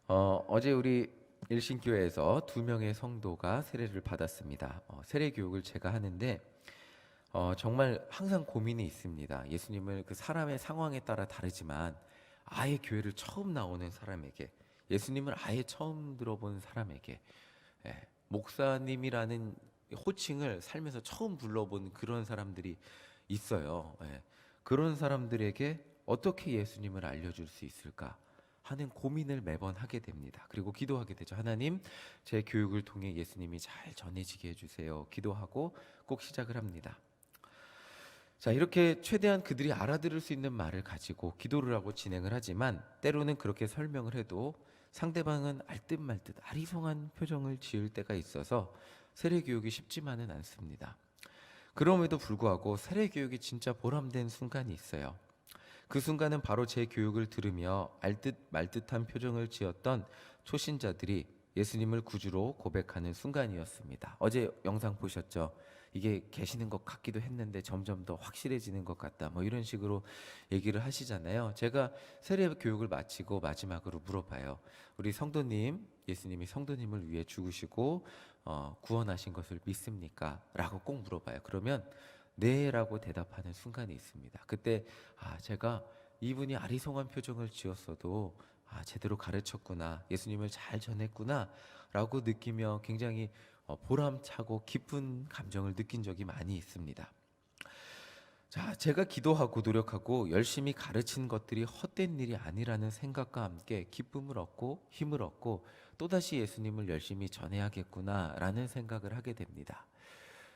어제 우리 일신교회에서 두 명의 성도가 세례를 받았습니다. 세례 교육을 제가 하는데 정말 항상 고민이 있습니다. 예수님을 그 사람의 상황에 따라 다르지만 아예 교회를 처음 나오는 사람에게, 예수님을 아예 처음 들어본 사람에게, 목사님이라는 호칭을 살면서 처음 불러본 그런 사람들이 있어요. 그런 사람들에게 어떻게 예수님을 알려줄 수 있을까 하는 고민을 매번 하게 됩니다. 그리고 기도하게 되죠. 하나님, 제 교육을 통해 예수님이 잘 전해지게 해주세요. 기도하고 꼭 시작을 합니다. 자, 이렇게 최대한 그들이 알아들을 수 있는 말을 가지고 기도를 하고 진행을 하지만 때로는 그렇게 설명을 해도 상대방은 알듯 말듯 아리송한 표정을 지을 때가 있어서 세례 교육이 쉽지만은 않습니다. 그럼에도 불구하고 세례 교육이 진짜 보람된 순간이 있어요. 그 순간은 바로 제 교육을 들으며 알듯 말듯한 표정을 지었던 초신자들이 예수님을 구주로 고백하는 순간이었습니다. 어제 영상 보셨죠? 이게 계시는 것 같기도 했는데 점점 더 확실해지는 것 같다. 뭐 이런 식으로 얘기를 하시잖아요. 제가 세례 교육을 마치고 마지막으로 물어봐요. 우리 성도님, 예수님이 성도님을 위해 죽으시고 구원하신 것을 믿습니까? 라고 꼭 물어봐요. 그러면 네라고 대답하는 순간이 있습니다. 그때 제가 이분이 아리송한 표정을 지었어도 제대로 가르쳤구나, 예수님을 잘 전했구나 라고 느끼며 굉장히 보람차고 기쁜 감정을 느낀 적이 많이 있습니다. 자, 제가 기도하고 노력하고 열심히 가르친 것들이 헛된 일이 아니라는 생각과 함께 기쁨을 얻고 힘을 얻고 또다시 예수님을 열심히 전해야겠구나라는 생각을 하게 됩니다.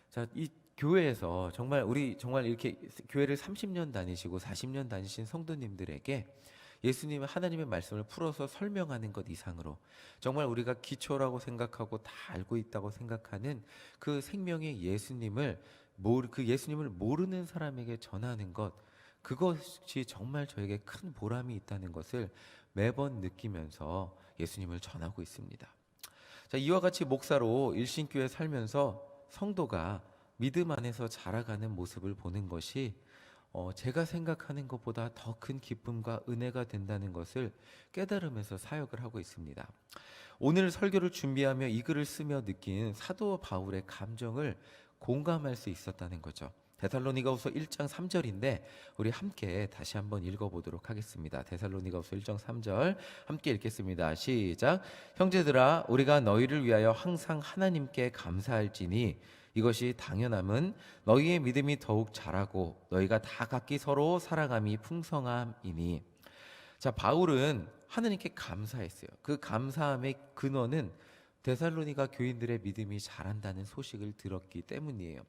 자, 이 교회에서 정말 이렇게 교회를 30년 다니시고 40년 다니신 성도님들에게 예수님의 하나님의 말씀을 풀어서 설명하는 것 이상으로 정말 우리가 기초라고 생각하고 다 알고 있다고 생각하는 그 생명의 그 예수님을 모르는 사람에게 전하는 것, 그것이 정말 저에게 큰 보람이 있다는 것을 매번 느끼면서 예수님을 전하고 있습니다. 자, 이와 같이 목사로 일신교회 살면서 성도가 믿음 안에서 자라가는 모습을 보는 것이 제가 생각하는 것보다 더 큰 기쁨과 은혜가 된다는 것을 깨달으면서 사역을 하고 있습니다. 오늘 설교를 준비하며 이 글을 쓰며 느낀 사도 바울의 감정을 공감할 수 있었다는 거죠. 데살로니가후서 1장 3절인데 우리 함께 다시 한번 읽어보도록 하겠습니다. 데살로니가후서 1장 3절 함께 읽겠습니다. 시작. 형제들아, 우리가 너희를 위하여 항상 하나님께 감사할지니 이것이 당연함은 너희의 믿음이 더욱 자라고 너희가 다 각기 서로 사랑함이 풍성함이니. 자, 바울은 하나님께 감사했어요. 그 감사함의 근원은 데살로니가 교인들의 믿음이 자란다는 소식을 들었기 때문이에요.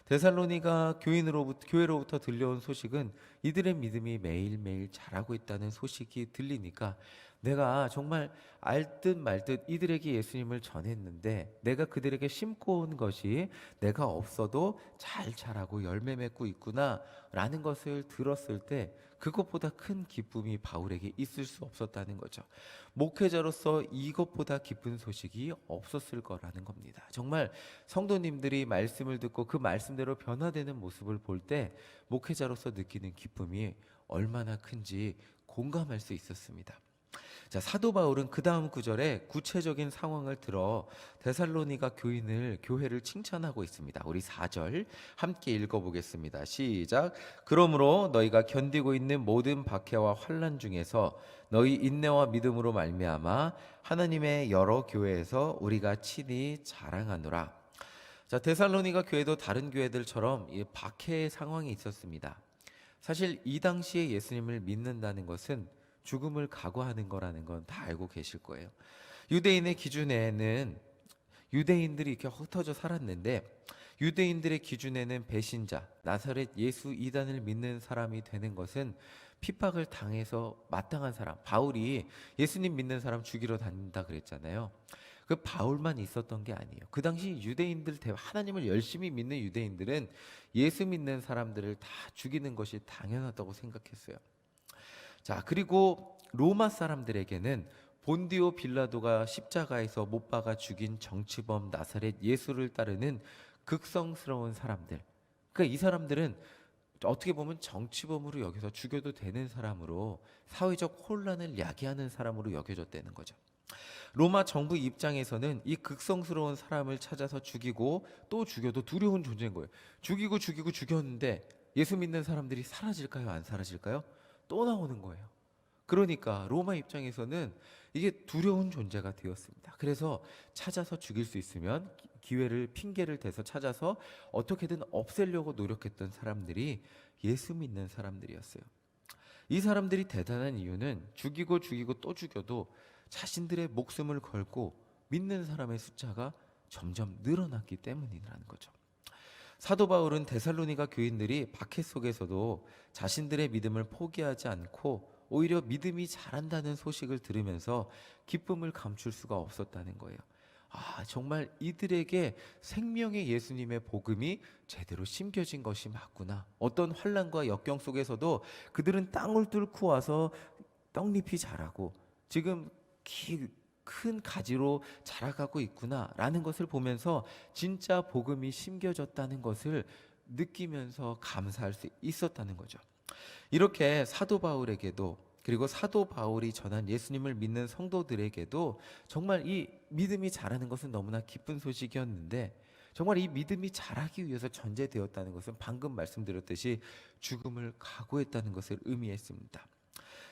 데살로니가 교회로부터 들려온 소식은 이들의 믿음이 매일매일 자라고 있다는 소식이 들리니까 내가 정말 알듯 말듯 이들에게 예수님을 전했는데 내가 그들에게 심고 온 것이 내가 없어도 잘 자라고 열매 맺고 있구나 라는 것을 들었을 때 그것보다 큰 기쁨이 바울에게 있을 수 없었다는 거죠. 목회자로서 이것보다 기쁜 소식이 없었을 거라는 겁니다. 정말 성도님들이 말씀을 듣고 그 말씀대로 변화되는 모습을 볼 때 목회자로서 느끼는 기쁨이 얼마나 큰지 공감할 수 있었습니다. 자, 사도 바울은 그 다음 구절에 구체적인 상황을 들어 데살로니가 교회를 칭찬하고 있습니다. 우리 4절 함께 읽어보겠습니다. 시작. 그러므로 너희가 견디고 있는 모든 박해와 환난 중에서 너희 인내와 믿음으로 말미암아 하나님의 여러 교회에서 우리가 친히 자랑하노라. 자, 데살로니가 교회도 다른 교회들처럼 이 박해의 상황이 있었습니다. 사실 이 당시에 예수님을 믿는다는 것은 죽음을 각오하는 거라는 건 다 알고 계실 거예요. 유대인의 기준에는 유대인들이 이렇게 흩어져 살았는데 유대인들의 기준에는 배신자, 나사렛 예수 이단을 믿는 사람이 되는 것은 핍박을 당해서 마땅한 사람. 바울이 예수님 믿는 사람 죽이러 다닌다 그랬잖아요. 그 바울만 있었던 게 아니에요. 그 당시 하나님을 열심히 믿는 유대인들은 예수 믿는 사람들을 다 죽이는 것이 당연하다고 생각했어요. 자, 그리고 로마 사람들에게는 본디오 빌라도가 십자가에서 못 박아 죽인 정치범 나사렛 예수를 따르는 극성스러운 사람들. 그러니까 이 사람들은 어떻게 보면 정치범으로 여겨서 죽여도 되는 사람으로 사회적 혼란을 야기하는 사람으로 여겨졌다는 거죠. 로마 정부 입장에서는 이 극성스러운 사람을 찾아서 죽이고 또 죽여도 두려운 존재인 거예요. 죽이고 죽이고 죽였는데 예수 믿는 사람들이 사라질까요? 안 사라질까요? 또 나오는 거예요. 그러니까 로마 입장에서는 이게 두려운 존재가 되었습니다. 그래서 찾아서 죽일 수 있으면 기회를 핑계를 대서 찾아서 어떻게든 없애려고 노력했던 사람들이 예수 믿는 사람들이었어요. 이 사람들이 대단한 이유는 죽이고 죽이고 또 죽여도 자신들의 목숨을 걸고 믿는 사람의 숫자가 점점 늘어났기 때문이라는 거죠. 사도 바울은 데살로니가 교인들이 박해 속에서도 자신들의 믿음을 포기하지 않고 오히려 믿음이 자란다는 소식을 들으면서 기쁨을 감출 수가 없었다는 거예요. 정말 이들에게 생명의 예수님의 복음이 제대로 심겨진 것이 맞구나. 어떤 환난과 역경 속에서도 그들은 땅을 뚫고 와서 떡잎이 자라고 지금 큰 가지로 자라가고 있구나라는 것을 보면서 진짜 복음이 심겨졌다는 것을 느끼면서 감사할 수 있었다는 거죠. 이렇게 사도 바울에게도, 그리고 사도 바울이 전한 예수님을 믿는 성도들에게도 정말 이 믿음이 자라는 것은 너무나 기쁜 소식이었는데, 정말 이 믿음이 자라기 위해서 전제되었다는 것은 방금 말씀드렸듯이 죽음을 각오했다는 것을 의미했습니다.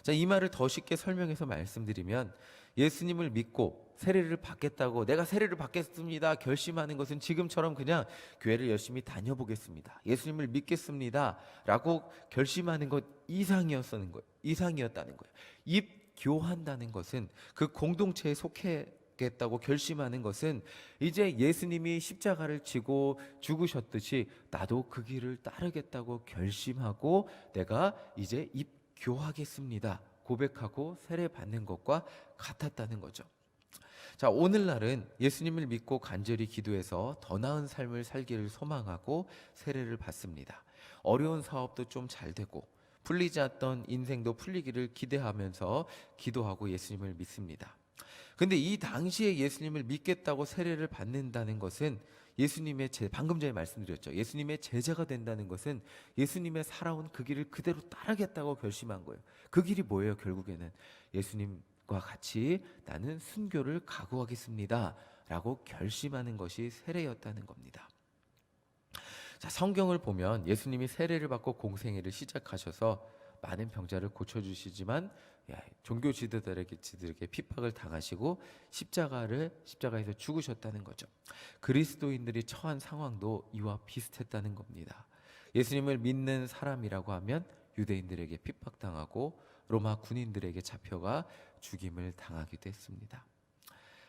자, 이 말을 더 쉽게 설명해서 말씀드리면, 예수님을 믿고 세례를 받겠다고 내가 세례를 받겠습니다 결심하는 것은 지금처럼 그냥 교회를 열심히 다녀보겠습니다, 예수님을 믿겠습니다 라고 결심하는 것 이상이었다는 거예요. 입교한다는 것은, 그 공동체에 속해겠다고 결심하는 것은 이제 예수님이 십자가를 지고 죽으셨듯이 나도 그 길을 따르겠다고 결심하고 내가 이제 입교하겠습니다 고백하고 세례 받는 것과 같았다는 거죠. 자, 오늘날은 예수님을 믿고 간절히 기도해서 더 나은 삶을 살기를 소망하고 세례를 받습니다. 어려운 사업도 좀 잘 되고 풀리지 않던 인생도 풀리기를 기대하면서 기도하고 예수님을 믿습니다. 근데 이 당시에 예수님을 믿겠다고 세례를 받는다는 것은 방금 전에 말씀드렸죠. 예수님의 제자가 된다는 것은 예수님의 살아온 그 길을 그대로 따르겠다고 결심한 거예요. 그 길이 뭐예요? 결국에는 예수님과 같이 나는 순교를 각오하겠습니다 라고 결심하는 것이 세례였다는 겁니다. 자, 성경을 보면 예수님이 세례를 받고 공생애를 시작하셔서 많은 병자를 고쳐주시지만 종교 지도자들에게 핍박을 당하시고 십자가에서 죽으셨다는 거죠. 그리스도인들이 처한 상황도 이와 비슷했다는 겁니다. 예수님을 믿는 사람이라고 하면 유대인들에게 핍박당하고 로마 군인들에게 잡혀가 죽임을 당하기도 했습니다.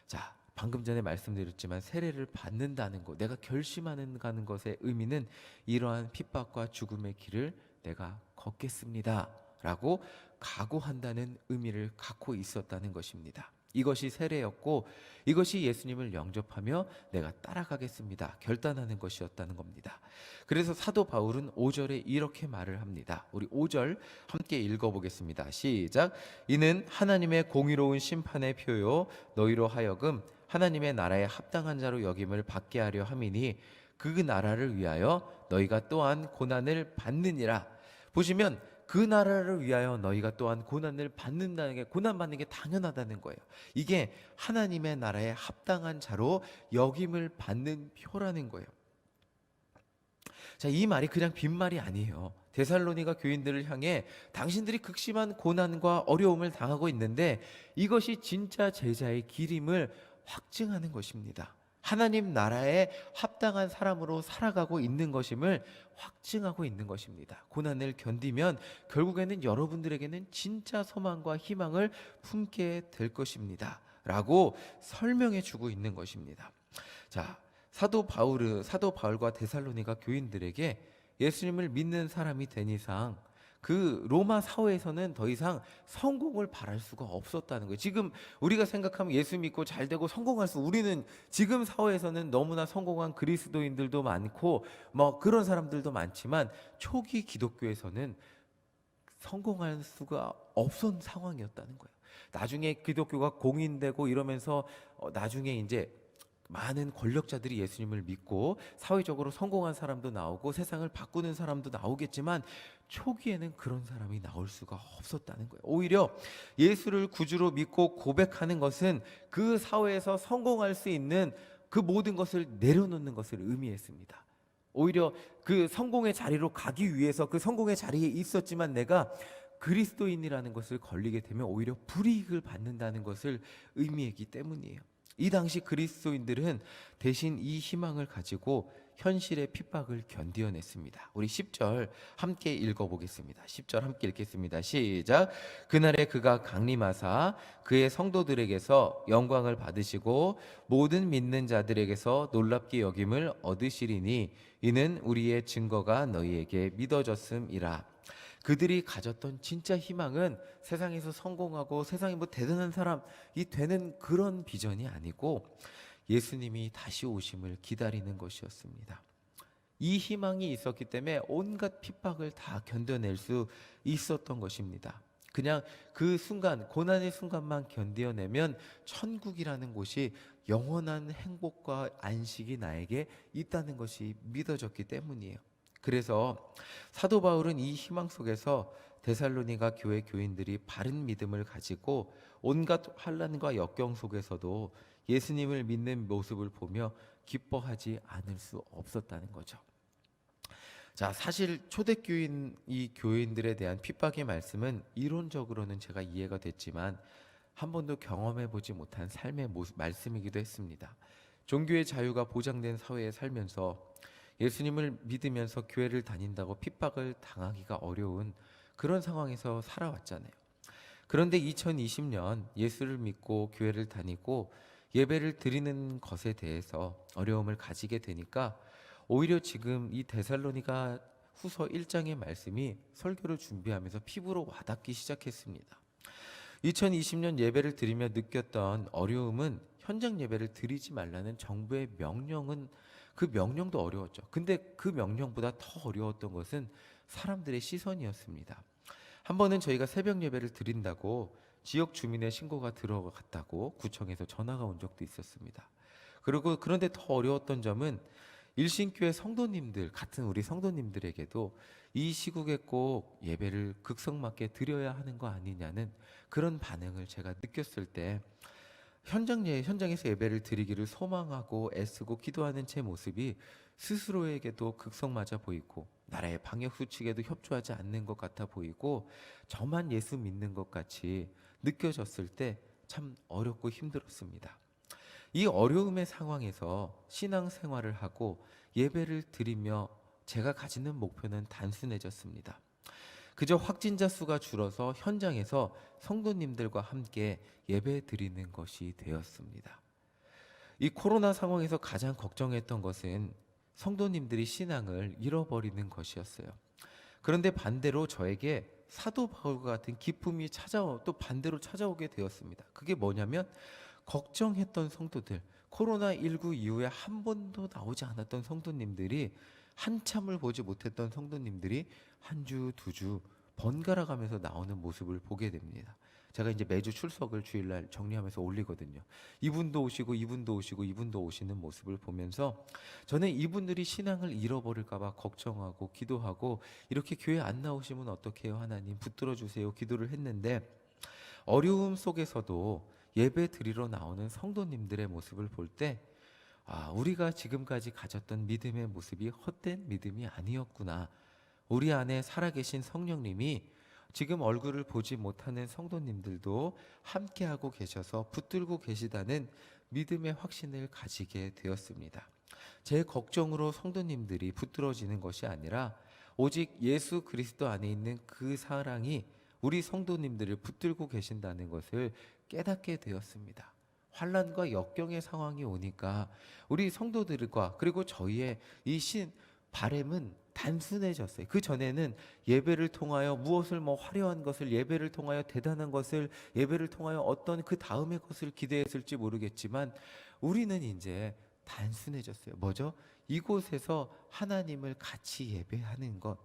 자, 방금 전에 말씀드렸지만 세례를 받는다는 것, 내가 결심하는 것의 의미는 이러한 핍박과 죽음의 길을 내가 걷겠습니다 라고 각오한다는 의미를 갖고 있었다는 것입니다. 이것이 세례였고 이것이 예수님을 영접하며 내가 따라가겠습니다 결단하는 것이었다는 겁니다. 그래서 사도 바울은 5절에 이렇게 말을 합니다. 우리 5절 함께 읽어보겠습니다. 시작. 이는 하나님의 공의로운 심판의 표요 너희로 하여금 하나님의 나라에 합당한 자로 여김을 받게 하려 함이니 그 나라를 위하여 너희가 또한 고난을 받느니라. 보시면 그 나라를 위하여 너희가 또한 고난을 받는다는 게, 고난받는 게 당연하다는 거예요. 이게 하나님의 나라에 합당한 자로 여김을 받는 표라는 거예요. 자, 이 말이 그냥 빈말이 아니에요. 데살로니가 교인들을 향해 당신들이 극심한 고난과 어려움을 당하고 있는데 이것이 진짜 제자의 길임을 확증하는 것입니다. 하나님 나라에 합당한 사람으로 살아가고 있는 것임을 확증하고 있는 것입니다. 고난을 견디면 결국에는 여러분들에게는 진짜 소망과 희망을 품게 될 것입니다 라고 설명해 주고 있는 것입니다. 자, 사도 바울과 데살로니가 교인들에게 예수님을 믿는 사람이 된 이상 그 로마 사회에서는 더 이상 성공을 바랄 수가 없었다는 거예요. 지금 우리가 생각하면 예수 믿고 잘 되고 우리는 지금 사회에서는 너무나 성공한 그리스도인들도 많고 그런 사람들도 많지만 초기 기독교에서는 성공할 수가 없었던 상황이었다는 거예요. 나중에 기독교가 공인되고 이러면서 나중에 이제 많은 권력자들이 예수님을 믿고 사회적으로 성공한 사람도 나오고 세상을 바꾸는 사람도 나오겠지만 초기에는 그런 사람이 나올 수가 없었다는 거예요. 오히려 예수를 구주로 믿고 고백하는 것은 그 사회에서 성공할 수 있는 그 모든 것을 내려놓는 것을 의미했습니다. 오히려 그 성공의 자리로 가기 위해서 그 성공의 자리에 있었지만 내가 그리스도인이라는 것을 걸리게 되면 오히려 불이익을 받는다는 것을 의미했기 때문이에요. 이 당시 그리스도인들은 대신 이 희망을 가지고 현실의 핍박을 견디어냈습니다. 우리 10절 함께 읽어보겠습니다. 10절 함께 읽겠습니다. 시작. 그날에 그가 강림하사 그의 성도들에게서 영광을 받으시고 모든 믿는 자들에게서 놀랍게 여김을 얻으시리니 이는 우리의 증거가 너희에게 믿어졌음이라. 그들이 가졌던 진짜 희망은 세상에서 성공하고 세상에 뭐 대단한 사람이 되는 그런 비전이 아니고 예수님이 다시 오심을 기다리는 것이었습니다. 이 희망이 있었기 때문에 온갖 핍박을 다 견뎌낼 수 있었던 것입니다. 그냥 그 순간, 고난의 순간만 견뎌내면 천국이라는 곳이 영원한 행복과 안식이 나에게 있다는 것이 믿어졌기 때문이에요. 그래서 사도 바울은 이 희망 속에서 데살로니가 교회 교인들이 바른 믿음을 가지고 온갖 환난과 역경 속에서도 예수님을 믿는 모습을 보며 기뻐하지 않을 수 없었다는 거죠. 자, 사실 초대교인 이 교인들에 대한 핍박의 말씀은 이론적으로는 제가 이해가 됐지만 한 번도 경험해 보지 못한 삶의 말씀이기도 했습니다. 종교의 자유가 보장된 사회에 살면서 예수님을 믿으면서 교회를 다닌다고 핍박을 당하기가 어려운 그런 상황에서 살아왔잖아요. 그런데 2020년 예수를 믿고 교회를 다니고 예배를 드리는 것에 대해서 어려움을 가지게 되니까 오히려 지금 이 데살로니가 후서 1장의 말씀이 설교를 준비하면서 피부로 와닿기 시작했습니다. 2020년 예배를 드리며 느꼈던 어려움은 현장 예배를 드리지 말라는 정부의 명령은 그 명령도 어려웠죠. 근데 그 명령보다 더 어려웠던 것은 사람들의 시선이었습니다. 한 번은 저희가 새벽 예배를 드린다고 지역 주민의 신고가 들어갔다고 구청에서 전화가 온 적도 있었습니다. 그리고 그런데 더 어려웠던 점은 일신교회 성도님들 같은 우리 성도님들에게도 이 시국에 꼭 예배를 극성맞게 드려야 하는 거 아니냐는 그런 반응을 제가 느꼈을 때 현장에서 예배를 드리기를 소망하고 애쓰고 기도하는 제 모습이 스스로에게도 극성맞아 보이고 나라의 방역 수칙에도 협조하지 않는 것 같아 보이고 저만 예수 믿는 것 같이 느껴졌을 때 참 어렵고 힘들었습니다. 이 어려움의 상황에서 신앙생활을 하고 예배를 드리며 제가 가지는 목표는 단순해졌습니다. 그저 확진자 수가 줄어서 현장에서 성도님들과 함께 예배 드리는 것이 되었습니다. 이 코로나 상황에서 가장 걱정했던 것은 성도님들이 신앙을 잃어버리는 것이었어요. 그런데 반대로 저에게 사도 바울과 같은 기쁨이 또 반대로 찾아오게 되었습니다. 그게 뭐냐면 걱정했던 성도들, 코로나19 이후에 한 번도 나오지 않았던 성도님들이 한참을 보지 못했던 성도님들이 한 주, 두 주 번갈아 가면서 나오는 모습을 보게 됩니다. 제가 이제 매주 출석을 주일날 정리하면서 올리거든요. 이분도 오시고 이분도 오시고 이분도 오시는 모습을 보면서 저는 이분들이 신앙을 잃어버릴까 봐 걱정하고 기도하고 이렇게 교회 안 나오시면 어떡해요 하나님 붙들어 주세요 기도를 했는데 어려움 속에서도 예배 드리러 나오는 성도님들의 모습을 볼 때 우리가 지금까지 가졌던 믿음의 모습이 헛된 믿음이 아니었구나. 우리 안에 살아계신 성령님이 지금 얼굴을 보지 못하는 성도님들도 함께하고 계셔서 붙들고 계시다는 믿음의 확신을 가지게 되었습니다. 제 걱정으로 성도님들이 붙들어지는 것이 아니라 오직 예수 그리스도 안에 있는 그 사랑이 우리 성도님들을 붙들고 계신다는 것을 깨닫게 되었습니다. 환난과 역경의 상황이 오니까 우리 성도들과 그리고 저희의 이 바램은 단순해졌어요. 그 전에는 예배를 통하여 무엇을 화려한 것을 예배를 통하여 대단한 것을 예배를 통하여 어떤 그 다음의 것을 기대했을지 모르겠지만 우리는 이제 단순해졌어요. 뭐죠? 이곳에서 하나님을 같이 예배하는 것.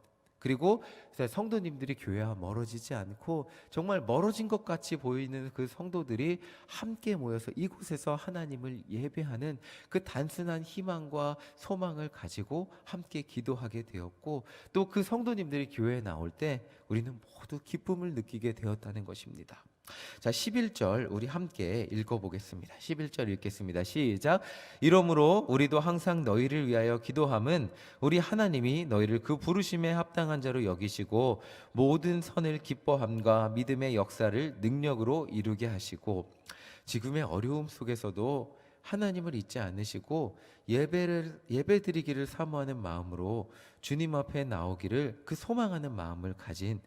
그리고 성도님들이 교회와 멀어지지 않고 정말 멀어진 것 같이 보이는 그 성도들이 함께 모여서 이곳에서 하나님을 예배하는 그 단순한 희망과 소망을 가지고 함께 기도하게 되었고, 또 그 성도님들이 교회에 나올 때 우리는 모두 기쁨을 느끼게 되었다는 것입니다. 자, 11절 우리 함께 읽어보겠습니다. 11절 읽겠습니다. 시작. 이러므로 우리도 항상 너희를 위하여 기도함은 우리 하나님이 너희를 그 부르심에 합당한 자로 여기시고 모든 선을 기뻐함과 믿음의 역사를 능력으로 이루게 하시고, 지금의 어려움 속에서도 하나님을 잊지 않으시고 예배드리기를 사모하는 마음으로 주님 앞에 나오기를 그 소망하는 마음을 가진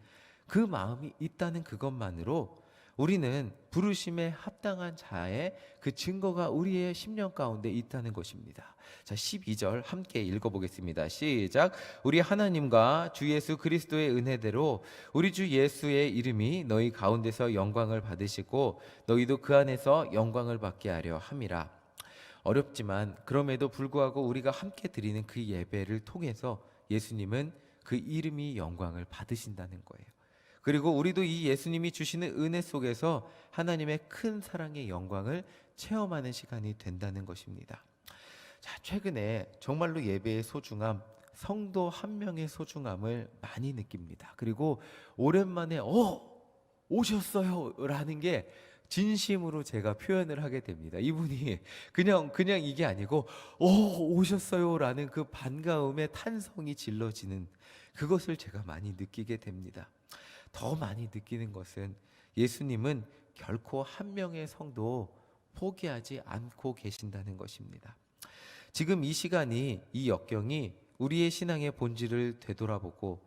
그 마음이 있다는 그것만으로 우리는 부르심에 합당한 자의 그 증거가 우리의 심령 가운데 있다는 것입니다. 자, 12절 함께 읽어보겠습니다. 시작. 우리 하나님과 주 예수 그리스도의 은혜대로 우리 주 예수의 이름이 너희 가운데서 영광을 받으시고 너희도 그 안에서 영광을 받게 하려 함이라. 어렵지만 그럼에도 불구하고 우리가 함께 드리는 그 예배를 통해서 예수님은 그 이름이 영광을 받으신다는 거예요. 그리고 우리도 이 예수님이 주시는 은혜 속에서 하나님의 큰 사랑의 영광을 체험하는 시간이 된다는 것입니다. 자, 최근에 정말로 예배의 소중함, 성도 한 명의 소중함을 많이 느낍니다. 그리고 오랜만에 오셨어요 라는 게 진심으로 제가 표현을 하게 됩니다. 이분이 그냥 이게 아니고 오셨어요 라는 그 반가움의 탄성이 질러지는 그것을 제가 많이 느끼게 됩니다. 더 많이 느끼는 것은 예수님은 결코 한 명의 성도 포기하지 않고 계신다는 것입니다. 지금 이 시간이, 이 역경이 우리의 신앙의 본질을 되돌아보고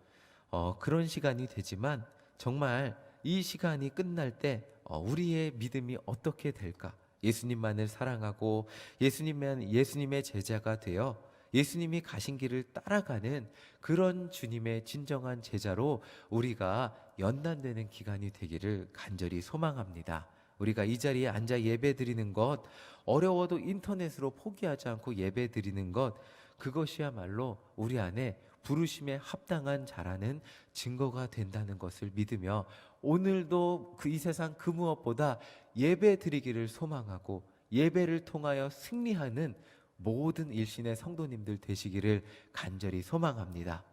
그런 시간이 되지만, 정말 이 시간이 끝날 때 우리의 믿음이 어떻게 될까? 예수님만을 사랑하고 예수님의 제자가 되어 예수님이 가신 길을 따라가는 그런 주님의 진정한 제자로 우리가 연단되는 기간이 되기를 간절히 소망합니다. 우리가 이 자리에 앉아 예배 드리는 것, 어려워도 인터넷으로 포기하지 않고 예배 드리는 것, 그것이야말로 우리 안에 부르심에 합당한 자라는 증거가 된다는 것을 믿으며, 오늘도 이 세상 그 무엇보다 예배 드리기를 소망하고 예배를 통하여 승리하는 모든 일신의 성도님들 되시기를 간절히 소망합니다.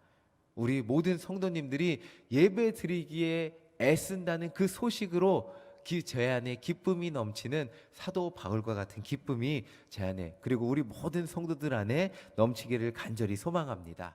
우리 모든 성도님들이 예배 드리기에 애쓴다는 그 소식으로 제 안에 기쁨이 넘치는 사도 바울과 같은 기쁨이 제 안에, 그리고 우리 모든 성도들 안에 넘치기를 간절히 소망합니다.